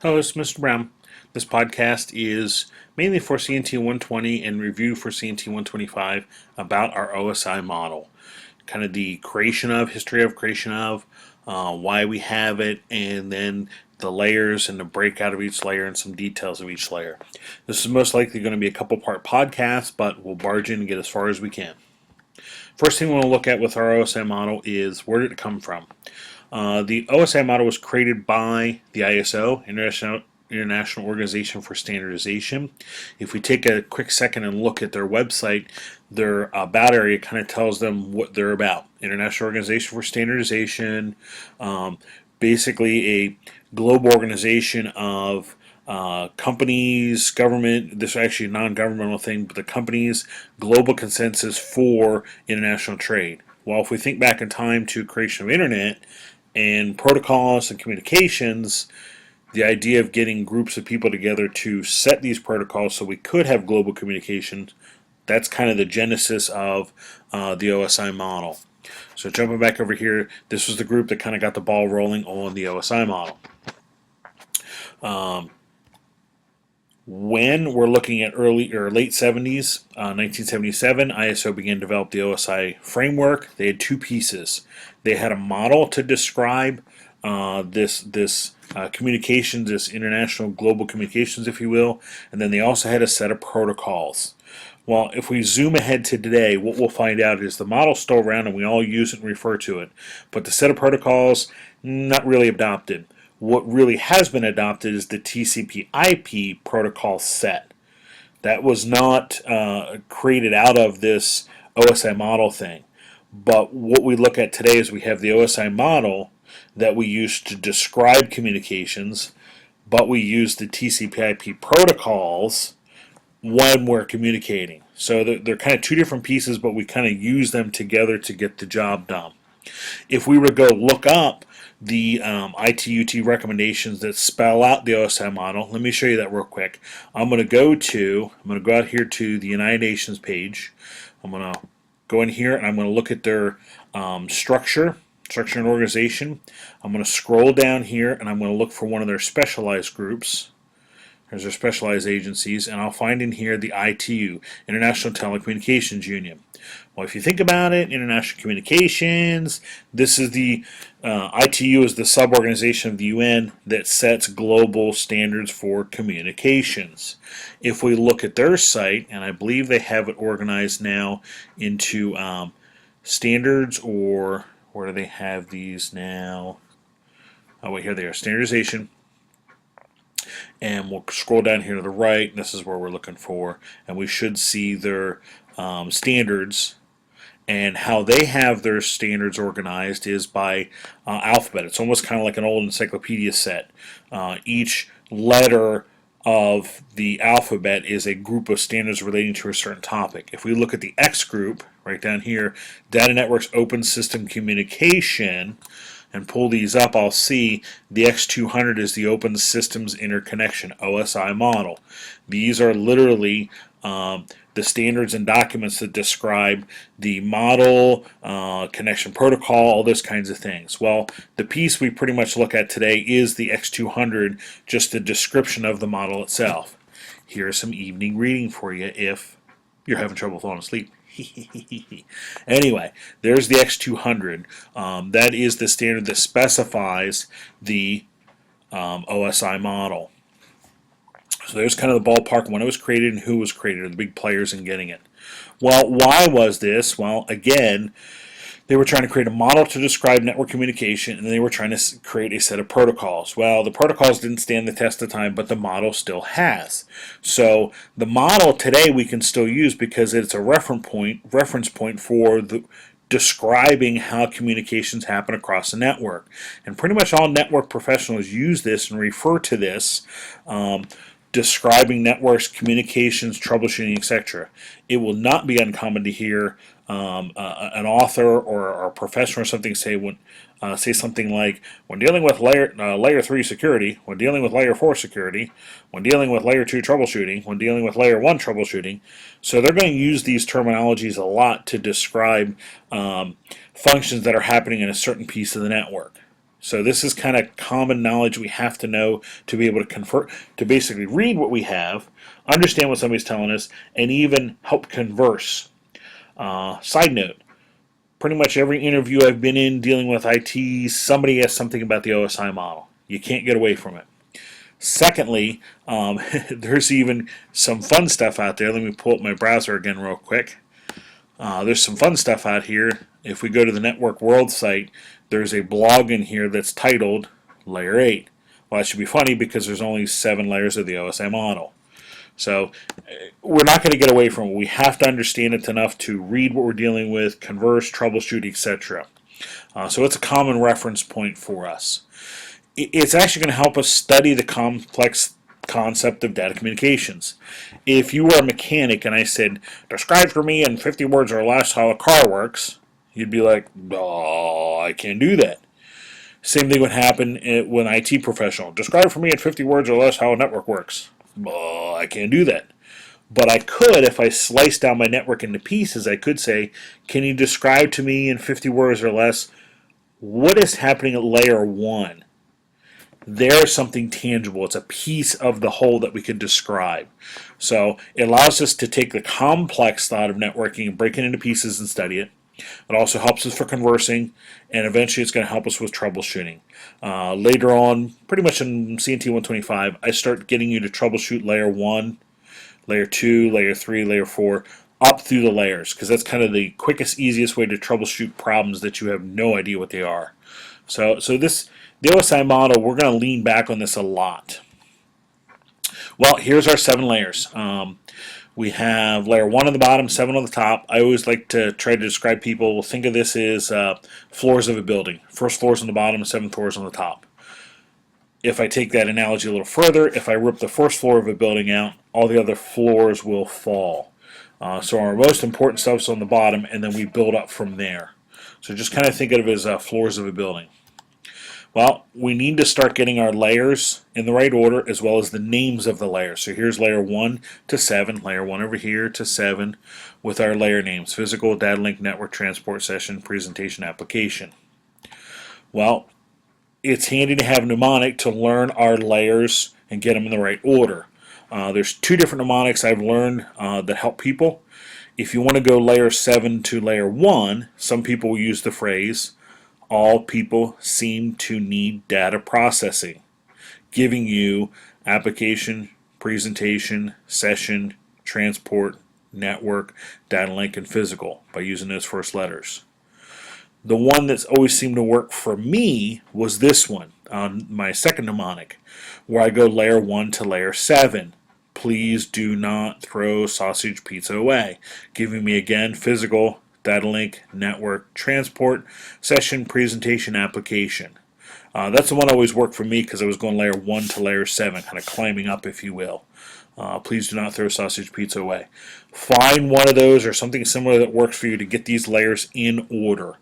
Hello, this is Mr. Brown. This podcast is mainly for CNT120 and review for CNT125 about our OSI model. Kind of the history of creation of, why we have it, and then the layers and the breakout of each layer and some details of each layer. This is most likely going to be a couple part podcast, but we'll barge in and get as far as we can. First thing we want to look at with our OSI model is where did it come from? The OSI model was created by the ISO, International Organization for Standardization. If we take a quick second and look at their website, their about area kind of tells them what they're about. International Organization for Standardization, basically a global organization of companies, government, this is actually a non-governmental thing, but the companies' global consensus for international trade. Well, if we think back in time to creation of internet and protocols and communications, the idea of getting groups of people together to set these protocols so we could have global communications, that's kind of the genesis of the OSI model. So jumping back over here, this was the group that kind of got the ball rolling on the OSI model. When we're looking at early or late 70s, 1977, ISO began to develop the OSI framework. They had two pieces. They had a model to describe this communications, this international global communications, if you will, and then they also had a set of protocols. Well, if we zoom ahead to today, what we'll find out is the model's still around and we all use it and refer to it, but the set of protocols, not really adopted. What really has been adopted is the TCP/IP protocol set. That was not created out of this OSI model thing. But what we look at today is we have the OSI model that we use to describe communications, but we use the TCP/IP protocols when we're communicating. So they're kind of two different pieces, but we kind of use them together to get the job done. If we were to go look up the ITUT recommendations that spell out the OSI model, let me show you that real quick. I'm going to go out here to the United Nations page. I'm going to go in here and I'm going to look at their structure and organization. I'm going to scroll down here and I'm going to look for one of their specialized groups. There's their specialized agencies, and I'll find in here the ITU, International Telecommunications Union. Well, if you think about it, international communications, this is the ITU is the sub-organization of the UN that sets global standards for communications. If we look at their site, and I believe they have it organized now into standards, or where do they have these now? Oh, wait, here they are, standardization. And we'll scroll down here to the right, and this is where we're looking for, and we should see their standards. And how they have their standards organized is by alphabet. It's almost kind of like an old encyclopedia set. Each letter of the alphabet is a group of standards relating to a certain topic. If we look at the X group, right down here, Data Networks Open System Communication, and pull these up, I'll see the X200 is the Open Systems Interconnection, OSI model. These are literally the standards and documents that describe the model, connection protocol, all those kinds of things. Well, the piece we pretty much look at today is the X200, just the description of the model itself. Here's some evening reading for you if you're having trouble falling asleep. Anyway, there's the X200. That is the standard that specifies the OSI model. So there's kind of the ballpark when it was created and who was created, or the big players in getting it. Well, why was this? Well, again, they were trying to create a model to describe network communication, and they were trying to create a set of protocols. Well, the protocols didn't stand the test of time, but the model still has. So the model today we can still use because it's a reference point for describing how communications happen across the network. And pretty much all network professionals use this and refer to this describing networks, communications, troubleshooting, etc. It will not be uncommon to hear an author or a professor or something say something like, when dealing with layer 3 security, when dealing with layer 4 security, when dealing with layer 2 troubleshooting, when dealing with layer 1 troubleshooting. So they're going to use these terminologies a lot to describe functions that are happening in a certain piece of the network. So this is kind of common knowledge we have to know to be able to convert, to basically read what we have, understand what somebody's telling us, and even help converse. Side note, pretty much every interview I've been in dealing with IT, somebody asks something about the OSI model. You can't get away from it. Secondly, there's even some fun stuff out there. Let me pull up my browser again real quick. There's some fun stuff out here. If we go to the Network World site, there's a blog in here that's titled Layer 8. Well, that should be funny because there's only 7 layers of the OSI model. So we're not going to get away from it. We have to understand it enough to read what we're dealing with, converse, troubleshoot, etc. So it's a common reference point for us. It's actually going to help us study the complex concept of data communications. If you were a mechanic and I said, describe for me in 50 words or less how a car works, you'd be like, oh, I can't do that. Same thing would happen with an IT professional. Describe for me in 50 words or less how a network works. Oh, I can't do that. But I could, if I slice down my network into pieces, I could say, can you describe to me in 50 words or less what is happening at layer 1? There's something tangible. It's a piece of the whole that we can describe. So it allows us to take the complex thought of networking and break it into pieces and study it. It also helps us for conversing, and eventually it's going to help us with troubleshooting. Later on, pretty much in CNT125, I start getting you to troubleshoot layer 1, layer 2, layer 3, layer 4, up through the layers, because that's kind of the quickest, easiest way to troubleshoot problems that you have no idea what they are. So the OSI model, we're going to lean back on this a lot. Well, here's our 7 layers. We have layer 1 on the bottom, 7 on the top. I always like to try to describe people, think of this as floors of a building. First floor is on the bottom, 7th floor is on the top. If I take that analogy a little further, if I rip the first floor of a building out, all the other floors will fall. So our most important stuff is on the bottom, and then we build up from there. So just kind of think of it as floors of a building. Well, we need to start getting our layers in the right order as well as the names of the layers. So here's layer 1 to 7, layer 1 over here to 7 with our layer names: physical, data link, network, transport, session, presentation, application. Well, it's handy to have a mnemonic to learn our layers and get them in the right order. There's 2 different mnemonics I've learned that help people. If you want to go layer 7 to layer 1, some people will use the phrase, all people seem to need data processing, giving you application, presentation, session, transport, network, data link, and physical by using those first letters. The one that's always seemed to work for me was this one on my second mnemonic, where I go layer 1 to layer 7. Please do not throw sausage pizza away, giving me again physical, data link, network, transport, session, presentation, application. That's the one that always worked for me because I was going layer 1 to layer 7, kind of climbing up, if you will. Please do not throw sausage pizza away. Find one of those or something similar that works for you to get these layers in order.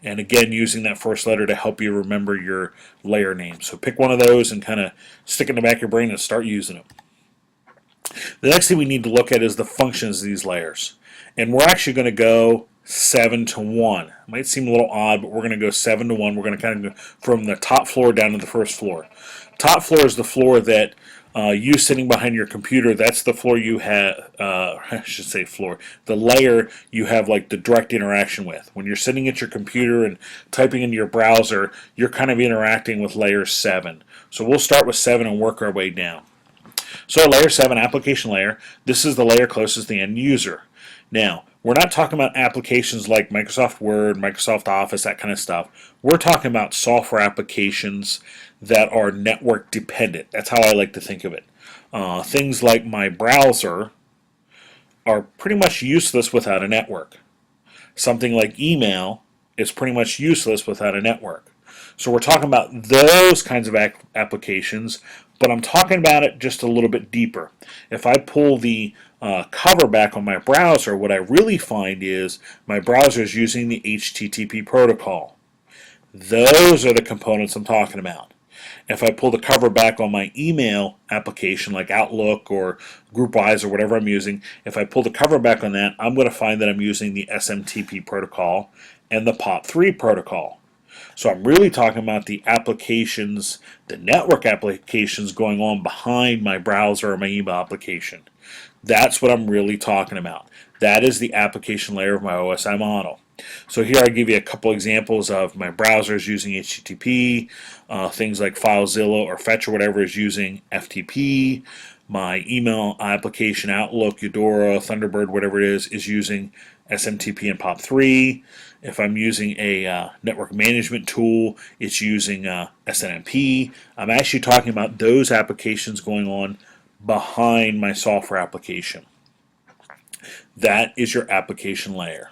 And again, using that first letter to help you remember your layer name. So pick one of those and kind of stick it in the back of your brain and start using them. The next thing we need to look at is the functions of these layers. And we're actually going to go 7 to 1. It might seem a little odd, but we're going to go 7 to 1. We're going to kind of go from the top floor down to the first floor. Top floor is the floor that you sitting behind your computer, that's the floor you have, I should say floor, the layer you have like the direct interaction with. When you're sitting at your computer and typing into your browser, you're kind of interacting with layer 7. So we'll start with 7 and work our way down. So layer 7, application layer, this is the layer closest to the end user. Now, we're not talking about applications like Microsoft Word, Microsoft Office, that kind of stuff. We're talking about software applications that are network dependent. That's how I like to think of it. Things like my browser are pretty much useless without a network. Something like email is pretty much useless without a network. So we're talking about those kinds of applications, but I'm talking about it just a little bit deeper. If I pull the cover back on my browser, what I really find is my browser is using the HTTP protocol. Those are the components I'm talking about. If I pull the cover back on my email application like Outlook or GroupWise or whatever I'm using, if I pull the cover back on that, I'm going to find that I'm using the SMTP protocol and the POP3 protocol. So I'm really talking about the applications, the network applications going on behind my browser or my email application. That's what I'm really talking about. That is the application layer of my OSI model. So here I give you a couple examples of my browsers using HTTP, things like FileZilla or Fetch or whatever is using FTP. My email application, Outlook, Eudora, Thunderbird, whatever it is using SMTP and POP3. If I'm using a network management tool, it's using SNMP. I'm actually talking about those applications going on behind my software application. That is your application layer.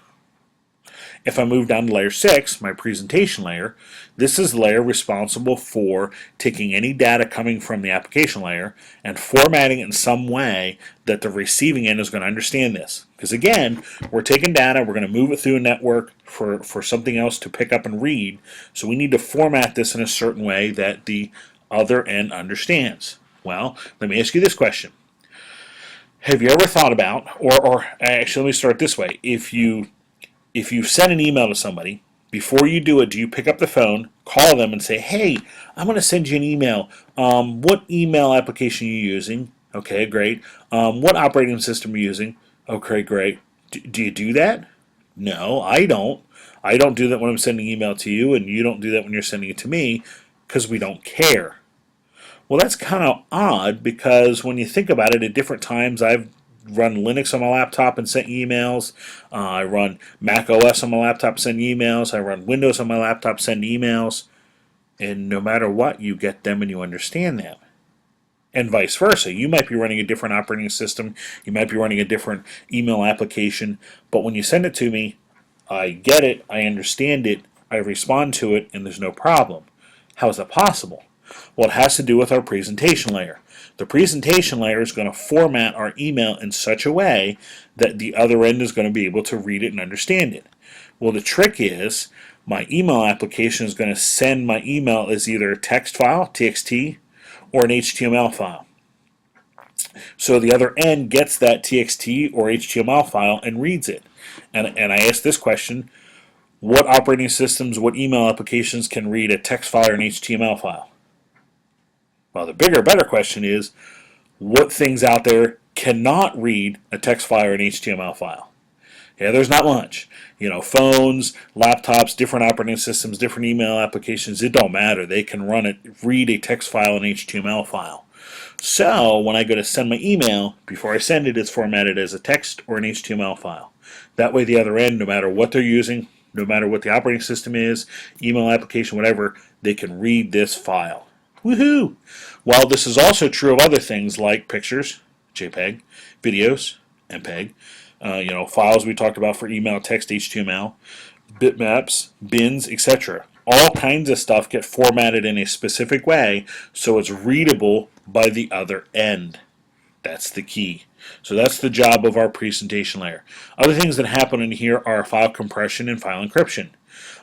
If I move down to layer 6, my presentation layer, this is the layer responsible for taking any data coming from the application layer and formatting it in some way that the receiving end is going to understand this. Because again, we're taking data, we're going to move it through a network for something else to pick up and read, so we need to format this in a certain way that the other end understands. Well, let me ask you this question. Have you ever thought about, or actually let me start this way, if you send an email to somebody, before you do it, do you pick up the phone, call them, and say, hey, I'm going to send you an email. What email application are you using? Okay, great. What operating system are you using? Okay, great. Do you do that? No, I don't. I don't do that when I'm sending email to you, and you don't do that when you're sending it to me, because we don't care. Well, that's kind of odd, because when you think about it, at different times I've run Linux on my laptop and sent emails. I run Mac OS on my laptop, send emails. I run Windows on my laptop, send emails. And no matter what, you get them and you understand them. And vice versa. You might be running a different operating system. You might be running a different email application. But when you send it to me, I get it, I understand it, I respond to it, and there's no problem. How is that possible? Well, it has to do with our presentation layer. The presentation layer is going to format our email in such a way that the other end is going to be able to read it and understand it. Well, the trick is my email application is going to send my email as either a text file, TXT, or an HTML file. So the other end gets that TXT or HTML file and reads it. And I ask this question, what operating systems, what email applications can read a text file or an HTML file? Well, the bigger, better question is, what things out there cannot read a text file or an HTML file? Yeah, there's not much. Phones, laptops, different operating systems, different email applications, it don't matter. They can read a text file and HTML file. So when I go to send my email, before I send it, it's formatted as a text or an HTML file. That way the other end, no matter what they're using, no matter what the operating system is, email application, whatever, they can read this file. Woohoo! While this is also true of other things like pictures, JPEG, videos, MPEG, files we talked about for email, text, HTML, bitmaps, bins, etc. All kinds of stuff get formatted in a specific way so it's readable by the other end. That's the key. So that's the job of our presentation layer. Other things that happen in here are file compression and file encryption.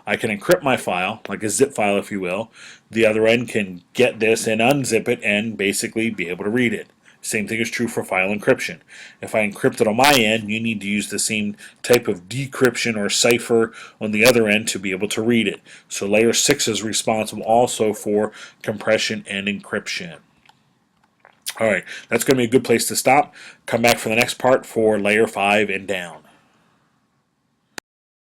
I can encrypt my file, like a zip file if you will. The other end can get this and unzip it and basically be able to read it. Same thing is true for file encryption. If I encrypt it on my end, you need to use the same type of decryption or cipher on the other end to be able to read it. So layer 6 is responsible also for compression and encryption. Alright, that's going to be a good place to stop. Come back for the next part for layer 5 and down.